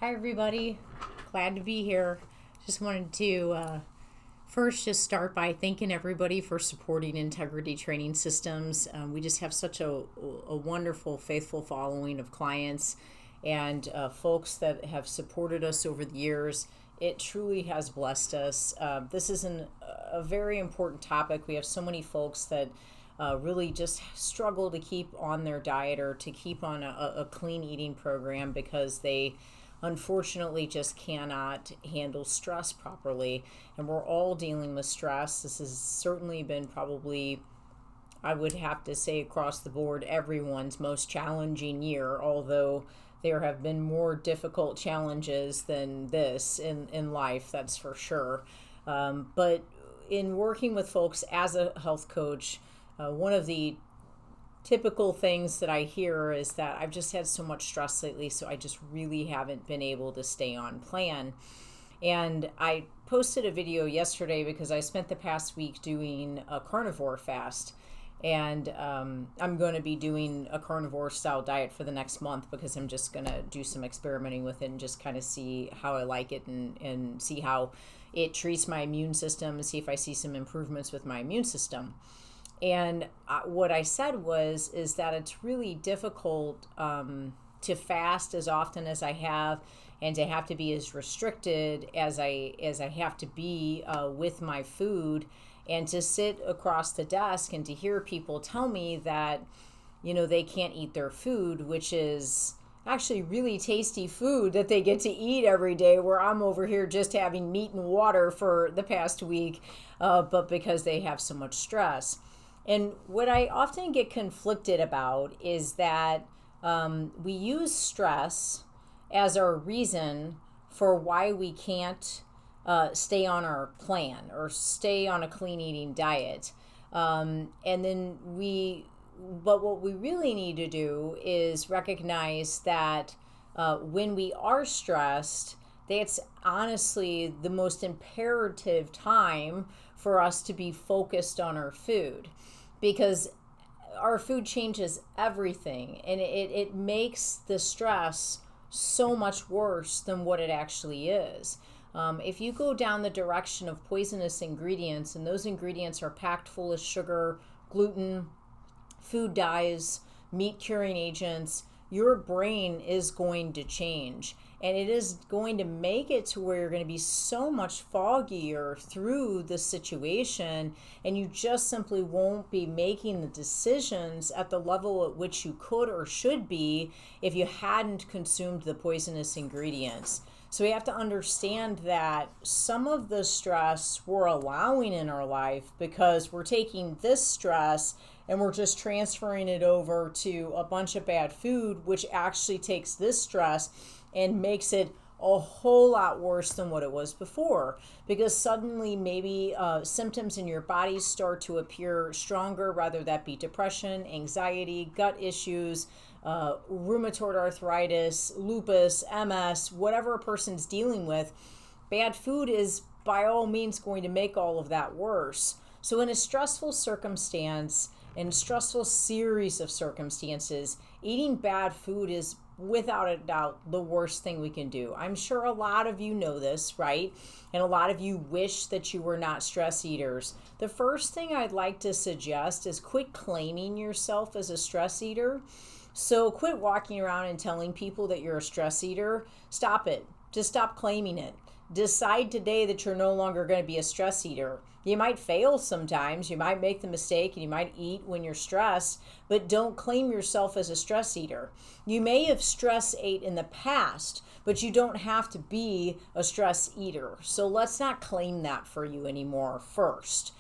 Hi, everybody. Glad to be here. Just wanted to first just start by thanking everybody for supporting Integrity Training Systems. We just have such a wonderful, faithful following of clients and folks that have supported us over the years. It truly has blessed us. This is a very important topic. We have so many folks that really just struggle to keep on their diet or to keep on a clean eating program because they unfortunately just cannot handle stress properly. And we're all dealing with stress. This has certainly been probably, I would have to say across the board, everyone's most challenging year, although there have been more difficult challenges than this in life, that's for sure. But in working with folks as a health coach, one of the typical things that I hear is that I've just had so much stress lately, so I just really haven't been able to stay on plan. And I posted a video yesterday because I spent the past week doing a carnivore fast. And I'm going to be doing a carnivore style diet for the next month because I'm just going to do some experimenting with it and just kind of see how I like it and see how it treats my immune system and see if I see some improvements with my immune system. And what I said is that it's really difficult to fast as often as I have, and to have to be as restricted as I have to be with my food, and to sit across the desk and to hear people tell me that they can't eat their food, which is actually really tasty food that they get to eat every day, where I'm over here just having meat and water for the past week, but because they have so much stress. And what I often get conflicted about is that we use stress as our reason for why we can't stay on our plan or stay on a clean eating diet. But what we really need to do is recognize that when we are stressed, that's honestly the most imperative time for us to be focused on our food, because our food changes everything, and it makes the stress so much worse than what it actually is. If you go down the direction of poisonous ingredients, and those ingredients are packed full of sugar, gluten, food dyes, meat curing agents, your brain is going to change. And it is going to make it to where you're going to be so much foggier through the situation, and you just simply won't be making the decisions at the level at which you could or should be if you hadn't consumed the poisonous ingredients. So we have to understand that some of the stress we're allowing in our life because we're taking this stress and we're just transferring it over to a bunch of bad food, which actually takes this stress and makes it a whole lot worse than what it was before, because suddenly maybe symptoms in your body start to appear stronger, whether that be depression, anxiety, gut issues, rheumatoid arthritis, lupus, MS, whatever a person's dealing with. Bad food is by all means going to make all of that worse. So in a stressful circumstance, in a stressful series of circumstances, eating bad food is without a doubt the worst thing we can do. I'm sure a lot of you know this, right? And a lot of you wish that you were not stress eaters. The first thing I'd like to suggest is quit claiming yourself as a stress eater. So quit walking around and telling people that you're a stress eater. Stop it. Just stop claiming it. Decide today that you're no longer going to be a stress eater. You might fail sometimes, you might make the mistake, and you might eat when you're stressed, but don't claim yourself as a stress eater. You may have stress ate in the past, but you don't have to be a stress eater. So let's not claim that for you anymore first.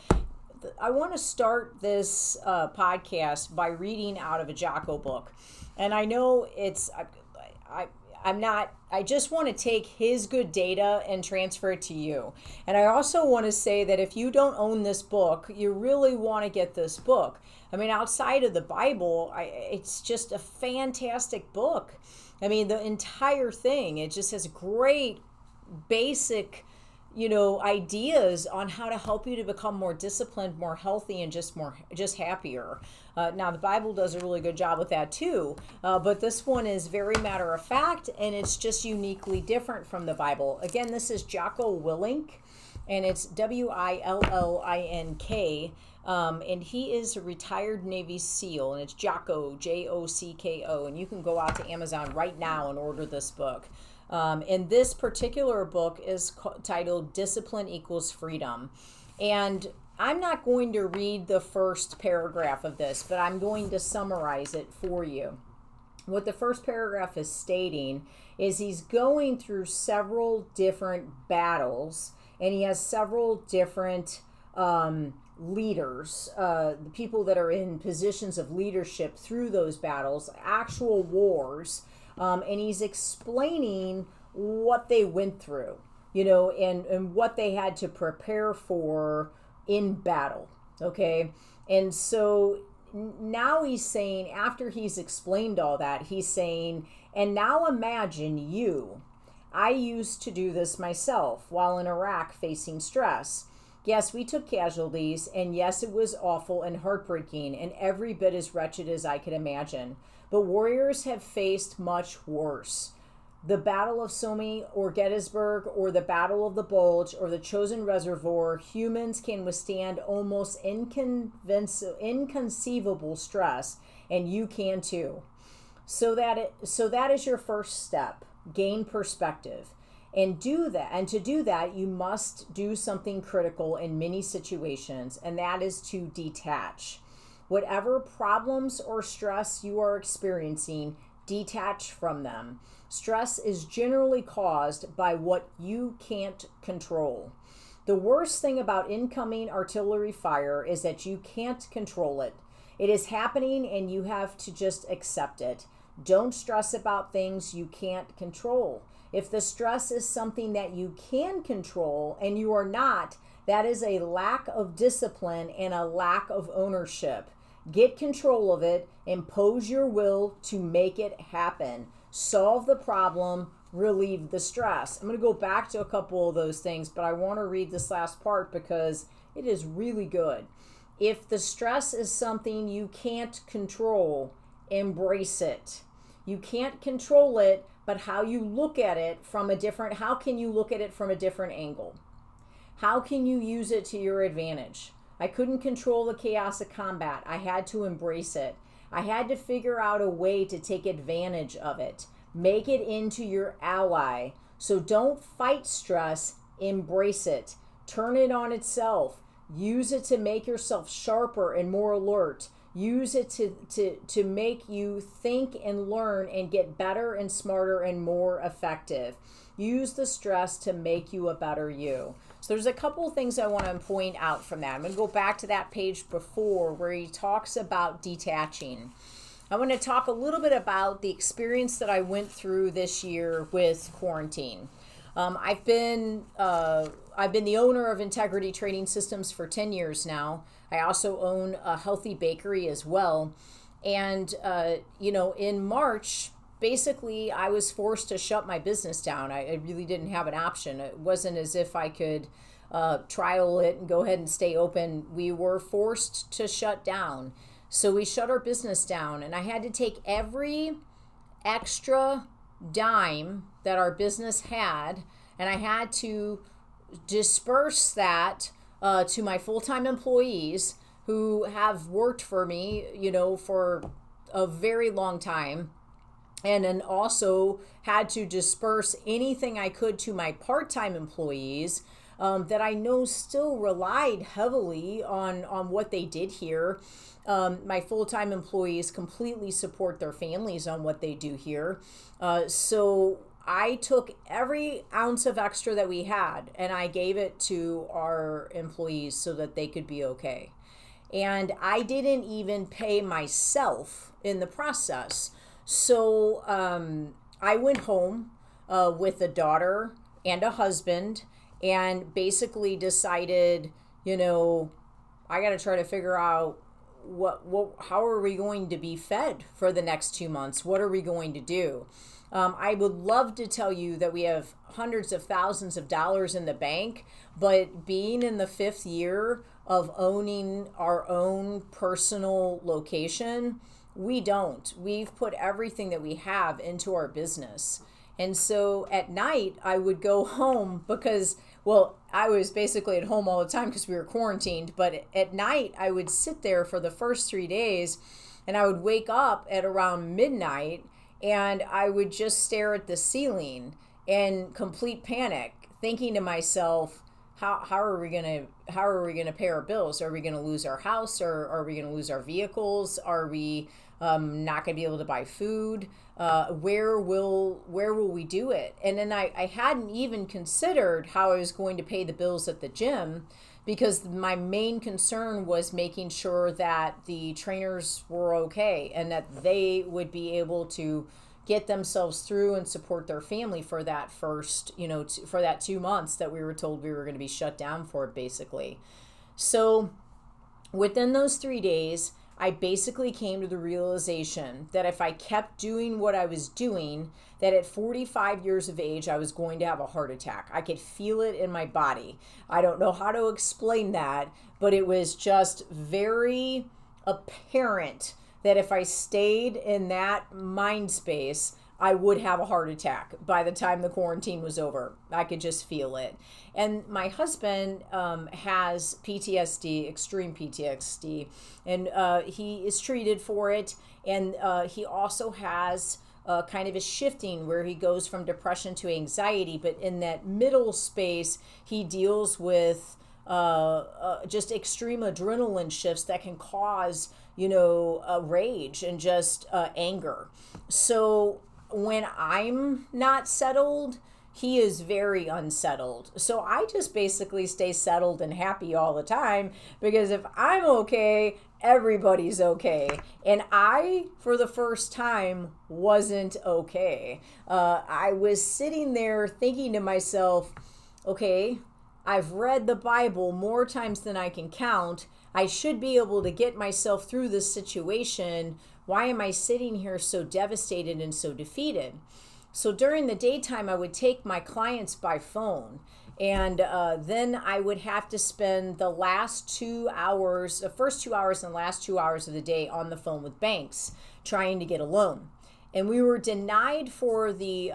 I want to start this podcast by reading out of a Jocko book. And I know I just want to take his good data and transfer it to you. And I also want to say that if you don't own this book, you really want to get this book. I mean, outside of the Bible, it's just a fantastic book. I mean, the entire thing, it just has great basic ideas on how to help you to become more disciplined, more healthy, and just happier. Now the Bible does a really good job with that too, but this one is very matter of fact, and it's just uniquely different from the Bible. Again, this is Jocko Willink, and it's Willink. And he is a retired Navy SEAL, and it's Jocko, Jocko, and you can go out to Amazon right now and order this book. And this particular book is titled Discipline Equals Freedom. And I'm not going to read the first paragraph of this, but I'm going to summarize it for you. What the first paragraph is stating is he's going through several different battles, and he has several different leaders, the people that are in positions of leadership through those battles, actual wars, and he's explaining what they went through, and what they had to prepare for in battle. Okay. And so now he's saying, after he's explained all that, he's saying, and now imagine I used to do this myself while in Iraq facing stress. Yes, we took casualties, and yes, it was awful and heartbreaking and every bit as wretched as I could imagine. But warriors have faced much worse. The Battle of Somme or Gettysburg or the Battle of the Bulge or the Chosin Reservoir, humans can withstand almost inconceivable stress, and you can too. So that is your first step. Gain perspective. And to do that, you must do something critical in many situations, and that is to detach. Whatever problems or stress you are experiencing, detach from them. Stress is generally caused by what you can't control. The worst thing about incoming artillery fire is that you can't control it. It is happening and you have to just accept it. Don't stress about things you can't control. If the stress is something that you can control and you are not, that is a lack of discipline and a lack of ownership. Get control of it, impose your will to make it happen. Solve the problem, relieve the stress. I'm going to go back to a couple of those things, but I want to read this last part because it is really good. If the stress is something you can't control, embrace it. You can't control it, but how you look at it how can you look at it from a different angle? How can you use it to your advantage? I couldn't control the chaos of combat. I had to embrace it. I had to figure out a way to take advantage of it. Make it into your ally. So don't fight stress, embrace it. Turn it on itself. Use it to make yourself sharper and more alert. Use it to make you think and learn and get better and smarter and more effective. Use the stress to make you a better you. So there's a couple of things I want to point out from that. I'm going to go back to that page before where he talks about detaching. I want to talk a little bit about the experience that I went through this year with quarantine. I've been the owner of Integrity Training Systems for 10 years now. I also own a healthy bakery as well. And, in March, basically, I was forced to shut my business down. I really didn't have an option. It wasn't as if I could trial it and go ahead and stay open. We were forced to shut down. So we shut our business down, and I had to take every extra dime that our business had, and I had to disperse that to my full-time employees who have worked for me, for a very long time. And then also had to disperse anything I could to my part-time employees that I know still relied heavily on what they did here. My full-time employees completely support their families on what they do here. So I took every ounce of extra that we had and I gave it to our employees so that they could be okay. And I didn't even pay myself in the process. So I went home with a daughter and a husband and basically decided, I got to try to figure out how are we going to be fed for the next 2 months? What are we going to do? I would love to tell you that we have hundreds of thousands of dollars in the bank, but being in the 5th year of owning our own personal location, we don't. We've put everything that we have into our business. And so at night, I would go home because, well, I was basically at home all the time because we were quarantined. But at night, I would sit there for the first 3 days and I would wake up at around midnight and I would just stare at the ceiling in complete panic, thinking to myself, how are we gonna pay our bills? Are we gonna lose our house, or are we gonna lose our vehicles? Are we not gonna be able to buy food? Where will we do it? And then I hadn't even considered how I was going to pay the bills at the gym, because my main concern was making sure that the trainers were okay and that they would be able to get themselves through and support their family for that first, for that 2 months that we were told we were going to be shut down for, basically. So within those 3 days, I basically came to the realization that if I kept doing what I was doing, that at 45 years of age, I was going to have a heart attack. I could feel it in my body. I don't know how to explain that, but it was just very apparent that if I stayed in that mind space, I would have a heart attack by the time the quarantine was over. I could just feel it. And my husband has PTSD, extreme PTSD, and he is treated for it. And he also has kind of a shifting where he goes from depression to anxiety. But in that middle space, he deals with just extreme adrenaline shifts that can cause, rage and just anger. So when I'm not settled, he is very unsettled. So I just basically stay settled and happy all the time, because if I'm okay, everybody's okay. And I, for the first time, wasn't okay. I was sitting there thinking to myself, okay, I've read the Bible more times than I can count. I should be able to get myself through this situation. Why am I sitting here so devastated and so defeated? So during the daytime, I would take my clients by phone. And then I would have to spend the first 2 hours and the last 2 hours of the day on the phone with banks trying to get a loan. And we were denied for the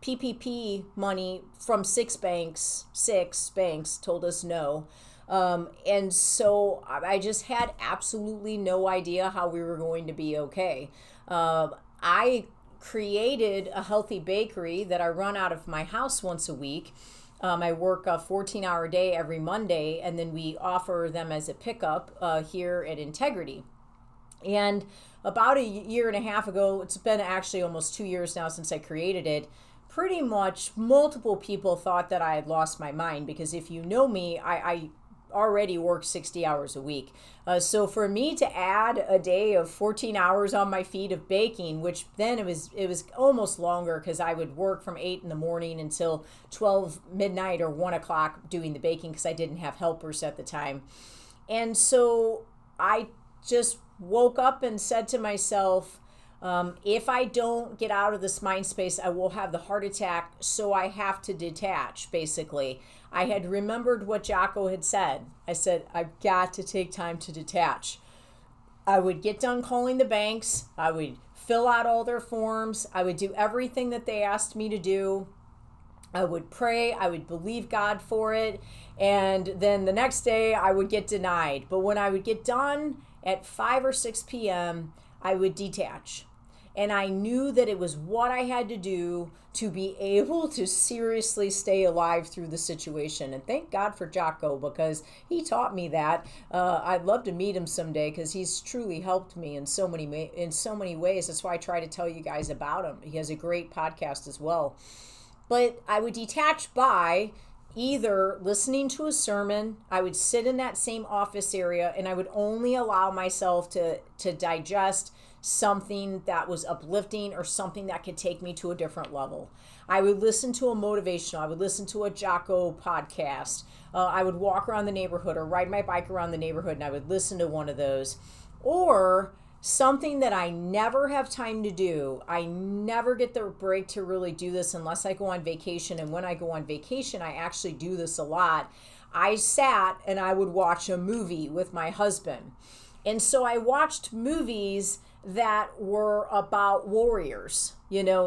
PPP money from 6 banks. 6 banks told us no. And so I just had absolutely no idea how we were going to be okay. I created a healthy bakery that I run out of my house once a week. I work a 14-hour day every Monday, and then we offer them as a pickup here at Integrity. And about a year and a half ago, it's been actually almost 2 years now since I created it, pretty much multiple people thought that I had lost my mind, because if you know me, I already work 60 hours a week. So for me to add a day of 14 hours on my feet of baking, which then it was almost longer, because I would work from 8 in the morning until 12 midnight or 1 o'clock doing the baking, because I didn't have helpers at the time. And so I just woke up and said to myself, if I don't get out of this mind space, I will have the heart attack, so I have to detach, basically. I had remembered what Jocko had said. I said, I've got to take time to detach. I would get done calling the banks. I would fill out all their forms. I would do everything that they asked me to do. I would pray. I would believe God for it. And then the next day, I would get denied. But when I would get done at 5 or 6 p.m., I would detach. And I knew that it was what I had to do to be able to seriously stay alive through the situation. And thank God for Jocko, because he taught me that. I'd love to meet him someday, because he's truly helped me in so many ways. That's why I try to tell you guys about him. He has a great podcast as well. But I would detach by either listening to a sermon, I would sit in that same office area and I would only allow myself to digest something that was uplifting or something that could take me to a different level. I would listen to a motivational, I would listen to a Jocko podcast. I would walk around the neighborhood or ride my bike around the neighborhood and I would listen to one of those. Or something that I never have time to do. I never get the break to really do this unless I go on vacation. And when I go on vacation, I actually do this a lot. I sat and I would watch a movie with my husband. And so I watched movies that were about warriors,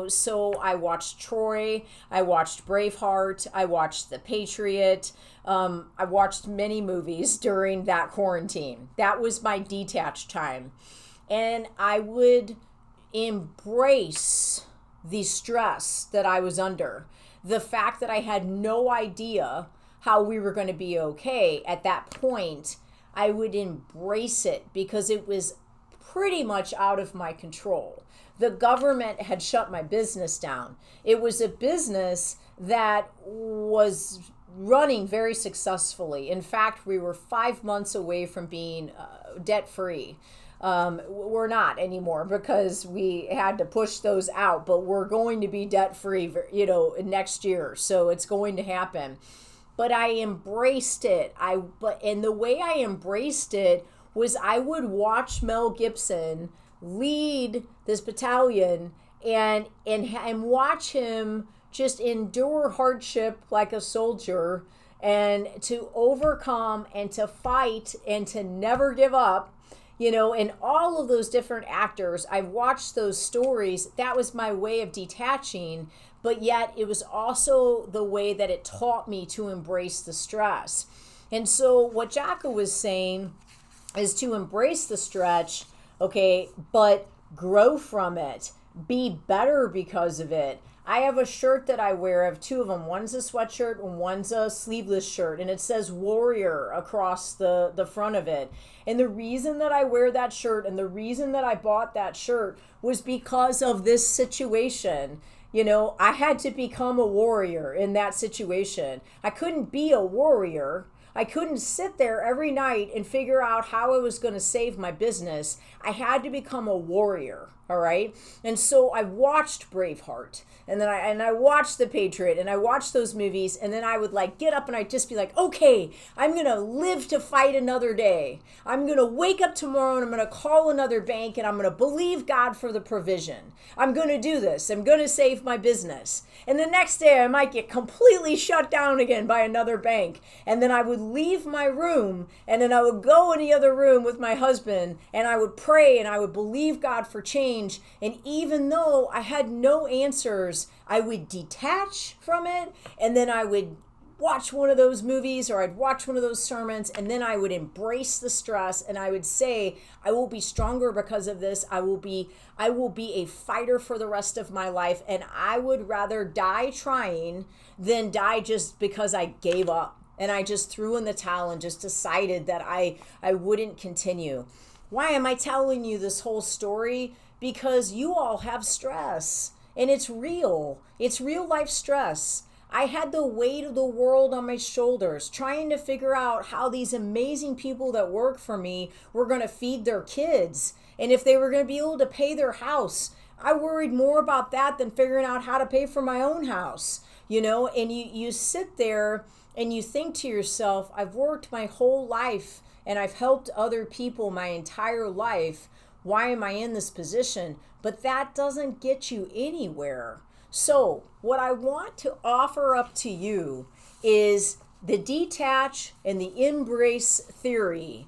so I watched Troy, I watched Braveheart, I watched The Patriot. I watched many movies during that quarantine. That was my detached time. And I would embrace the stress that I was under. The fact that I had no idea how we were going to be okay at that point, I would embrace it because it was pretty much out of my control. The government had shut my business down. It was a business that was running very successfully. In fact, we were 5 months away from being debt-free. We're not anymore because we had to push those out, but we're going to be debt-free, next year. So it's going to happen. But I embraced it. And the way I embraced it was I would watch Mel Gibson lead this battalion and watch him just endure hardship like a soldier and to overcome and to fight and to never give up. And all of those different actors, I watched those stories. That was my way of detaching, but yet it was also the way that it taught me to embrace the stress. And so what Jocko was saying is to embrace the stretch, okay, but grow from it, be better because of it. I have a shirt that I wear. I have two of them. One's a sweatshirt and one's a sleeveless shirt. And it says warrior across the front of it. And the reason that I wear that shirt and the reason that I bought that shirt was because of this situation. I had to become a warrior in that situation. I couldn't be a warrior. I couldn't sit there every night and figure out how I was going to save my business. I had to become a warrior, all right? And so I watched Braveheart, and then I watched The Patriot, and I watched those movies, and then I would get up and I'd just be like, okay, I'm going to live to fight another day. I'm going to wake up tomorrow and I'm going to call another bank and I'm going to believe God for the provision. I'm going to do this. I'm going to save my business. And the next day I might get completely shut down again by another bank. And then I would leave my room and then I would go in the other room with my husband and I would pray and I would believe God for change. And even though I had no answers, I would detach from it and then I would watch one of those movies or I'd watch one of those sermons and then I would embrace the stress and I would say, I will be stronger because of this. I will be a fighter for the rest of my life, and I would rather die trying than die just because I gave up and I just threw in the towel and just decided that I wouldn't continue. Why am I telling you this whole story? Because you all have stress and it's real. It's real life stress. I had the weight of the world on my shoulders, trying to figure out how these amazing people that work for me were going to feed their kids and if they were going to be able to pay their house. I worried more about that than figuring out how to pay for my own house, and you sit there and you think to yourself, I've worked my whole life and I've helped other people my entire life. Why am I in this position? But that doesn't get you anywhere. So what I want to offer up to you is the detach and the embrace theory.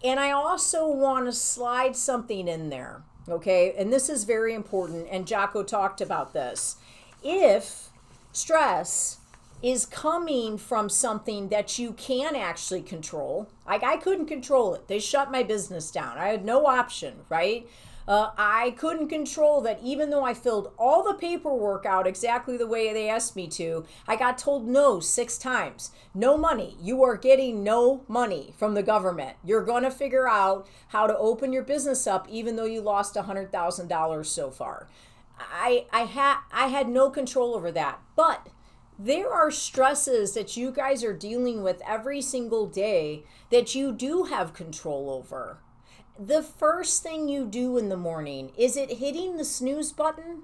And I also want to slide something in there, okay? And this is very important, and Jocko talked about this. If stress is coming from something that you can actually control, like I couldn't control it. They shut my business down. I had no option, right? I couldn't control that. Even though I filled all the paperwork out exactly the way they asked me to, I got told no 6 times. No money. You are getting no money from the government. You're going to figure out how to open your business up even though you lost $100,000 so far. I had no control over that. But There are stresses that you guys are dealing with every single day that you do have control over. The first thing you do in the morning, is it hitting the snooze button?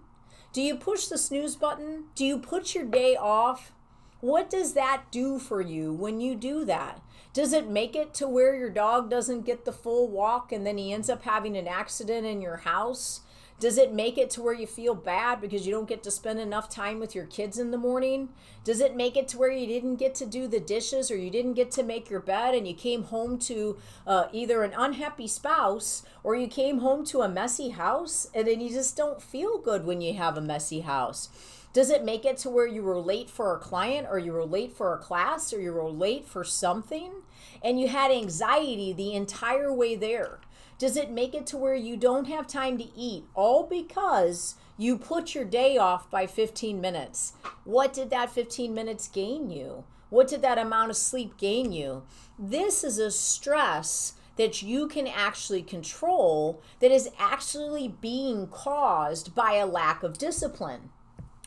Do you push the snooze button? Do you put your day off? What does that do for you when you do that? Does it make it to where your dog doesn't get the full walk and then he ends up having an accident in your house? Does it make it to where you feel bad because you don't get to spend enough time with your kids in the morning? Does it make it to where you didn't get to do the dishes or you didn't get to make your bed and you came home to either an unhappy spouse or you came home to a messy house and then you just don't feel good when you have a messy house? Does it make it to where you were late for a client or you were late for a class or you were late for something and you had anxiety the entire way there? Does it make it to where you don't have time to eat, all because you put your day off by 15 minutes? What did that 15 minutes gain you? What did that amount of sleep gain you? This is a stress that you can actually control that is actually being caused by a lack of discipline.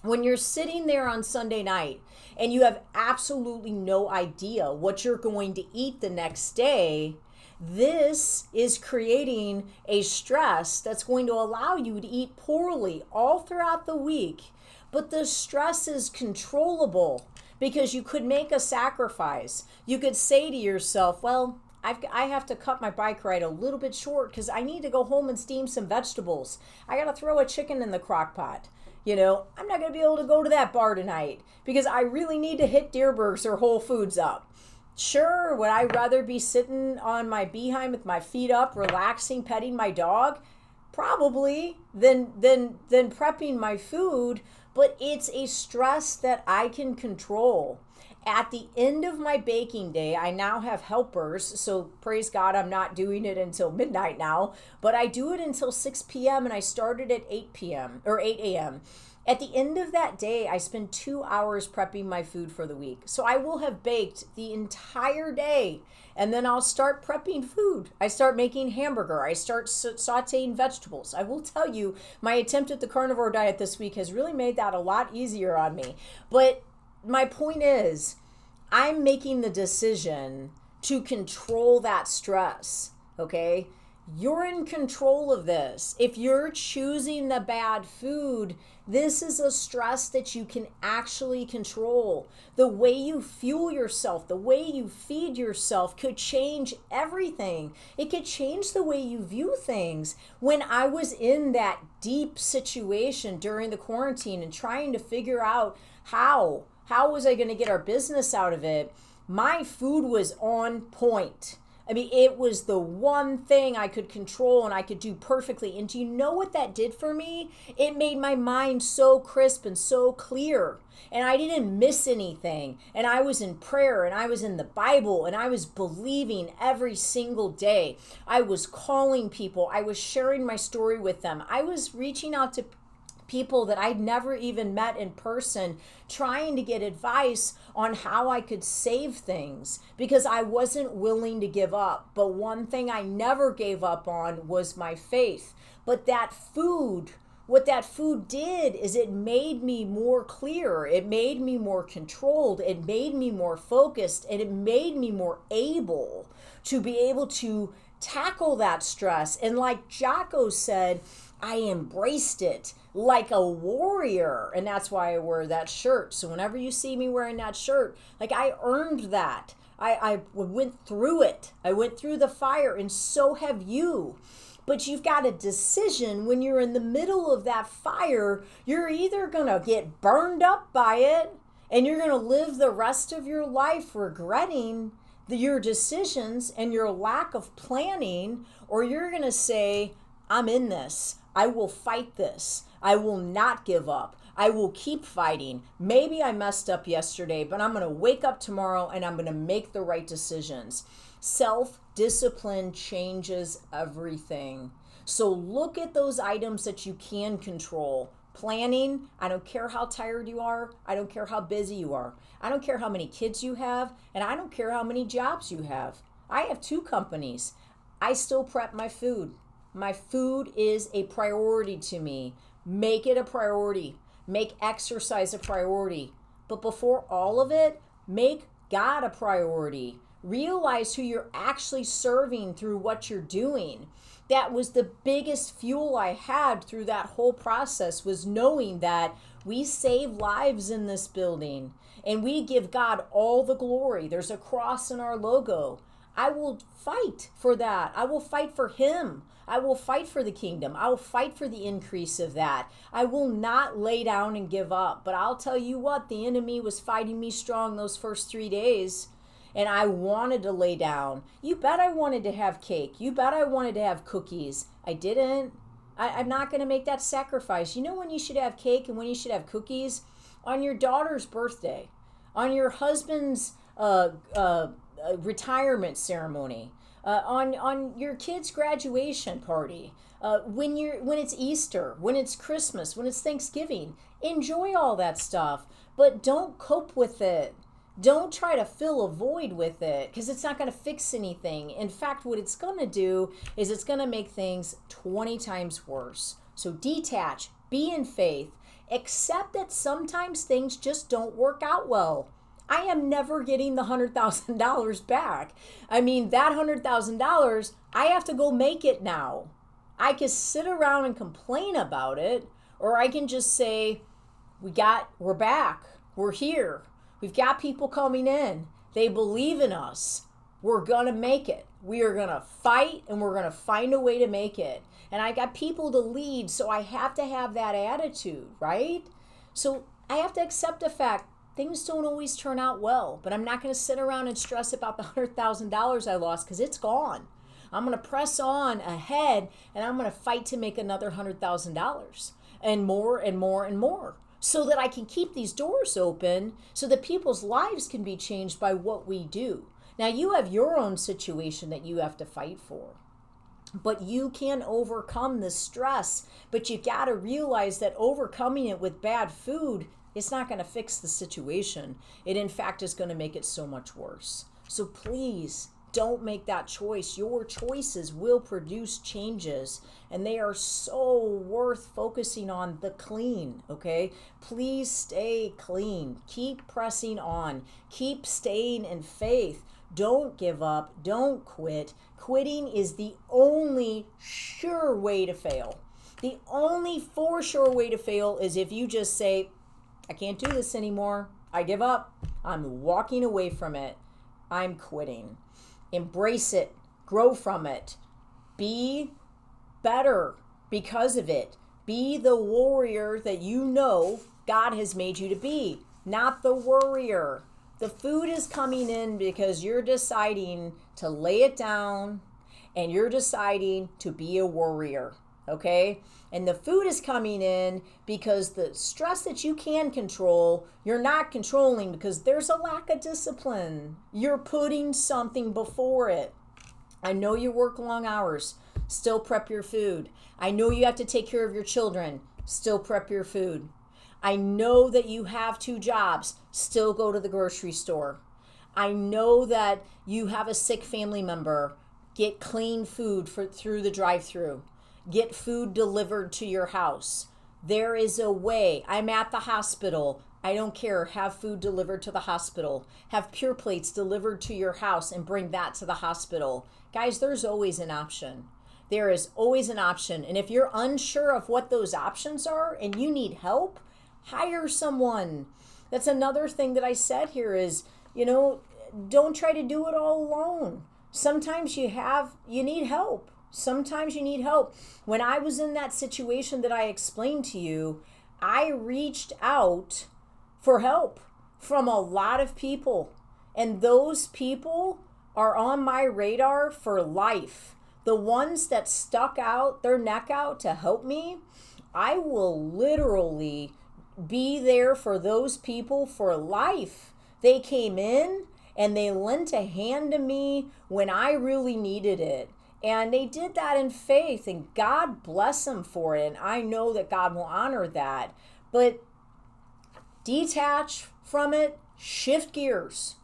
When you're sitting there on Sunday night and you have absolutely no idea what you're going to eat the next day, this is creating a stress that's going to allow you to eat poorly all throughout the week. But the stress is controllable because you could make a sacrifice. You could say to yourself, well, I have to cut my bike ride a little bit short because I need to go home and steam some vegetables. I got to throw a chicken in the crock pot. I'm not going to be able to go to that bar tonight because I really need to hit Deerbergs or Whole Foods up. Sure, would I rather be sitting on my behind with my feet up, relaxing, petting my dog? Probably, than prepping my food, but it's a stress that I can control. At the end of my baking day, I now have helpers, so praise God I'm not doing it until midnight now, but I do it until 6 p.m. and I started at 8 p.m. or 8 a.m. At the end of that day, I spend 2 hours prepping my food for the week. So I will have baked the entire day and then I'll start prepping food. I start making hamburger. I start sauteing vegetables. I will tell you, my attempt at the carnivore diet this week has really made that a lot easier on me. But my point is, I'm making the decision to control that stress, okay? You're in control of this. If you're choosing the bad food, this is a stress that you can actually control. The way you fuel yourself, the way you feed yourself could change everything. It could change the way you view things. When I was in that deep situation during the quarantine and trying to figure out how was I going to get our business out of it, my food was on point. I mean, it was the one thing I could control and I could do perfectly. And do you know what that did for me? It made my mind so crisp and so clear. And I didn't miss anything. And I was in prayer and I was in the Bible and I was believing every single day. I was calling people. I was sharing my story with them. I was reaching out to people that I'd never even met in person, trying to get advice on how I could save things because I wasn't willing to give up. But one thing I never gave up on was my faith. But that food, what that food did is it made me more clear. It made me more controlled. It made me more focused, and it made me more able to tackle that stress. And like Jocko said, I embraced it like a warrior. And that's why I wear that shirt. So whenever you see me wearing that shirt, like I earned that. I went through it. I went through the fire, and so have you. But you've got a decision when you're in the middle of that fire. You're either going to get burned up by it and you're going to live the rest of your life regretting your decisions and your lack of planning, or you're going to say, I'm in this. I will fight this. I will not give up. I will keep fighting. Maybe I messed up yesterday, but I'm going to wake up tomorrow and I'm going to make the right decisions. Self-discipline changes everything. So look at those items that you can control. Planning, I don't care how tired you are. I don't care how busy you are. I don't care how many kids you have, and I don't care how many jobs you have. I have 2 companies. I still prep my food. My food is a priority to me. Make it a priority. Make exercise a priority. But before all of it, make God a priority. Realize who you're actually serving through what you're doing. That was the biggest fuel I had through that whole process, was knowing that we save lives in this building and we give God all the glory. There's a cross in our logo. I will fight for that. I will fight for him. I will fight for the kingdom. I will fight for the increase of that. I will not lay down and give up. But I'll tell you what, the enemy was fighting me strong those first 3 days. And I wanted to lay down. You bet I wanted to have cake. You bet I wanted to have cookies. I didn't. I'm not going to make that sacrifice. You know when you should have cake and when you should have cookies? On your daughter's birthday. On your husband's retirement ceremony. On your kid's graduation party. When it's Easter, when it's Christmas, when it's Thanksgiving. Enjoy all that stuff. But don't cope with it. Don't try to fill a void with it, because it's not going to fix anything. In fact, what it's going to do is it's going to make things 20 times worse. So detach, be in faith, accept that sometimes things just don't work out well. I am never getting the $100,000 back. I mean, that $100,000, I have to go make it now. I can sit around and complain about it, or I can just say, we're back, we're here. We've got people coming in. They believe in us. We're going to make it. We are going to fight and we're going to find a way to make it. And I got people to lead, so I have to have that attitude, right? So I have to accept the fact things don't always turn out well, but I'm not going to sit around and stress about the $100,000 I lost, because it's gone. I'm going to press on ahead and I'm going to fight to make another $100,000 and more and more and more, so that I can keep these doors open, so that people's lives can be changed by what we do. Now, you have your own situation that you have to fight for, but you can overcome the stress. But you got to realize that overcoming it with bad food, it's not going to fix the situation. It, in fact, is going to make it so much worse. So please, don't make that choice. Your choices will produce changes, and they are so worth focusing on the clean, okay? Please stay clean. Keep pressing on. Keep staying in faith. Don't give up. Don't quit. Quitting is the only sure way to fail. The only for sure way to fail is if you just say, I can't do this anymore. I give up. I'm walking away from it. I'm quitting. Embrace it, grow from it, be better because of it. Be the warrior that you know God has made you to be, not the worrier. The food is coming in because you're deciding to lay it down and you're deciding to be a warrior, okay? And the food is coming in because the stress that you can control, you're not controlling because there's a lack of discipline. You're putting something before it. I know you work long hours. Still prep your food. I know you have to take care of your children. Still prep your food. I know that you have 2 jobs. Still go to the grocery store. I know that you have a sick family member. Get clean food through the drive-thru. Get food delivered to your house. There is a way. I'm at the hospital. I don't care. Have food delivered to the hospital. Have Pure Plates delivered to your house and bring that to the hospital. Guys, there's always an option. There is always an option. And if you're unsure of what those options are and you need help, hire someone. That's another thing that I said here is, don't try to do it all alone. Sometimes you need help. Sometimes you need help. When I was in that situation that I explained to you, I reached out for help from a lot of people. And those people are on my radar for life. The ones that stuck out their neck out to help me, I will literally be there for those people for life. They came in and they lent a hand to me when I really needed it. And they did that in faith, and God bless them for it. And I know that God will honor that. But detach from it, shift gears,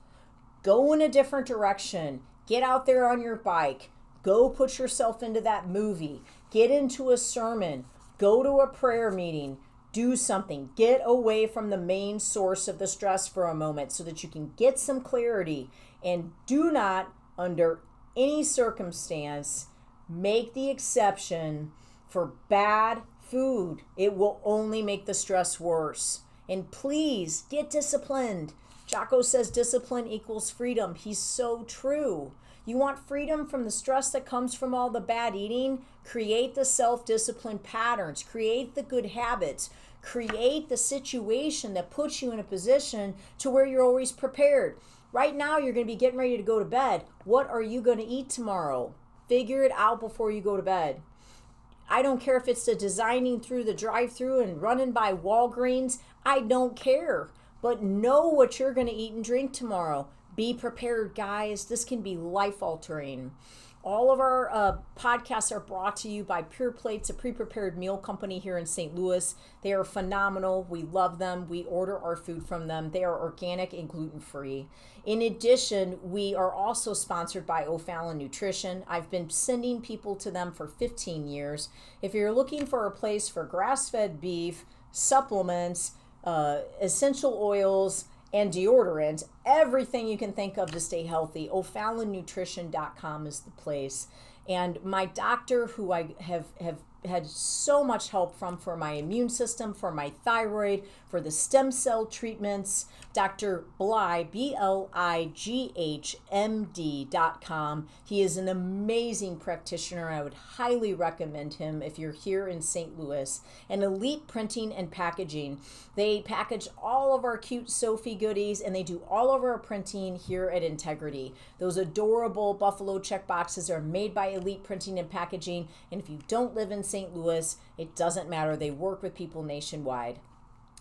go in a different direction, get out there on your bike, go put yourself into that movie, get into a sermon, go to a prayer meeting, Do something. Get away from the main source of the stress for a moment so that you can get some clarity. And do not, under any circumstance, make the exception for bad food. It will only make the stress worse. And please get disciplined. Jocko says discipline equals freedom. He's so true. You want freedom from the stress that comes from all the bad eating? Create the self-discipline patterns. Create the good habits. Create the situation that puts you in a position to where you're always prepared. Right now, you're going to be getting ready to go to bed. What are you going to eat tomorrow? Figure it out before you go to bed. I don't care if it's the designing through the drive-through and running by Walgreens. I don't care. But know what you're going to eat and drink tomorrow. Be prepared, guys. This can be life-altering. All of our podcasts are brought to you by Pure Plates, a pre-prepared meal company here in St. Louis. They are phenomenal. We love them. We order our food from them. They are organic and gluten-free. In addition, we are also sponsored by O'Fallon Nutrition. I've been sending people to them for 15 years. If you're looking for a place for grass-fed beef, supplements, essential oils, and deodorant, everything you can think of to stay healthy, O'FallonNutrition.com is the place. And my doctor, who I have had so much help from for my immune system, for my thyroid, for the stem cell treatments, Dr. Bligh, BLIGHMD.com. He is an amazing practitioner. I would highly recommend him if you're here in St. Louis. And Elite Printing and Packaging. They package all of our cute Sophie goodies, and they do all of our printing here at Integrity. Those adorable buffalo check boxes are made by Elite Printing and Packaging. And if you don't live in St. Louis, it doesn't matter. They work with people nationwide.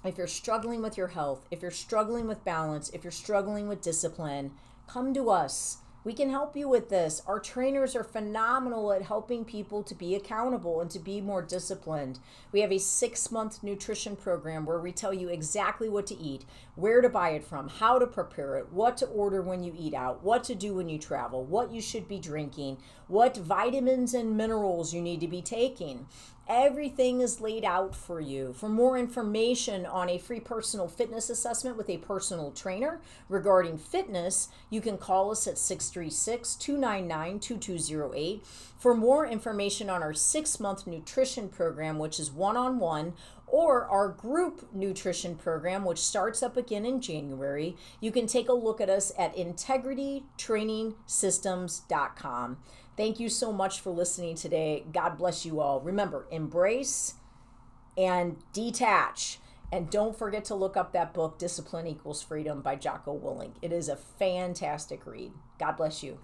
If you're struggling with your health, if you're struggling with balance, if you're struggling with discipline, come to us. We can help you with this. Our trainers are phenomenal at helping people to be accountable and to be more disciplined. We have a 6-month nutrition program where we tell you exactly what to eat, where to buy it from, how to prepare it, what to order when you eat out, what to do when you travel, what you should be drinking, what vitamins and minerals you need to be taking. Everything is laid out for you. For more information on a free personal fitness assessment with a personal trainer regarding fitness, you can call us at 636-299-2208. For more information on our 6-month nutrition program, which is one-on-one, or our group nutrition program, which starts up again in January, you can take a look at us at integritytrainingsystems.com. Thank you so much for listening today. God bless you all. Remember, embrace and detach. And don't forget to look up that book, Discipline Equals Freedom by Jocko Willink. It is a fantastic read. God bless you.